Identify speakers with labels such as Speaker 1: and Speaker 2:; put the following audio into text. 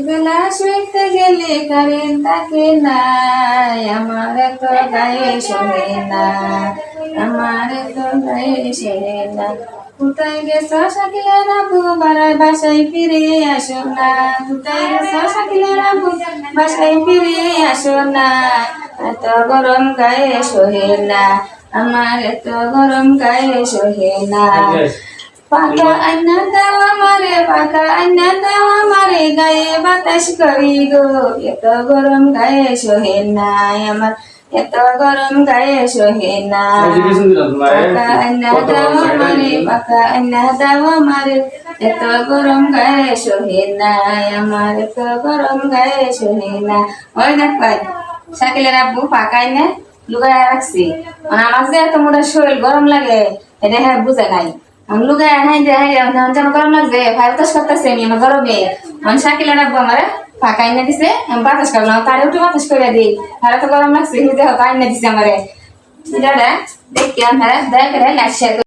Speaker 1: বেলা শুইতে গেলে কারেন্ট থাকে না, আমার তো গায়ে শোনে না, আমার তো গায়ে শোনে না। কোথায় গেছো শাকিলার আব্বু, বাড়ায় বাসায় ফিরে আসো না। কোথায় গেছো শাকিলার আব্বু, বাসায় ফিরে আসো না। এত গরম গায়ে সহে না, আমার এত গরম গায়ে সহে না। পাকা আন্না দাও আমারে, পাকা আন্না দাও আমারে, গায়ে বাতাস করি গো। এত গরম গায়ে সহে না আমার, এত গরম গায়ে সহে না। পাকা আন্না দাও আমারে, পাকা আন্না দাও আমারে, এত গরম গায়ে সহে না আমার, এত গরম গায়ে সহে না। ওই দেখ ভাই, শাকিলের আব্বু পাকা আন্না লুগায় রাখছি। আমার যে এত মোটা শরীর গরম লাগে এটা হ্যাঁ বুঝে নাই। লুগায় হাই যে হাই যেন গরম লাগবে, বাতাস করতেছে আমি আমার গরমে। শাকিলের আব্বু আমার ফাঁকা আইনা দিছে, আমি বাতাস করলাম, তারে উঠে বাতাস করে দিই। তারা তো গরম লাগছে, দেহ তো আইনা দিছে আমারে। দেখি হ্যাঁ দেখ লাইট শেয়ার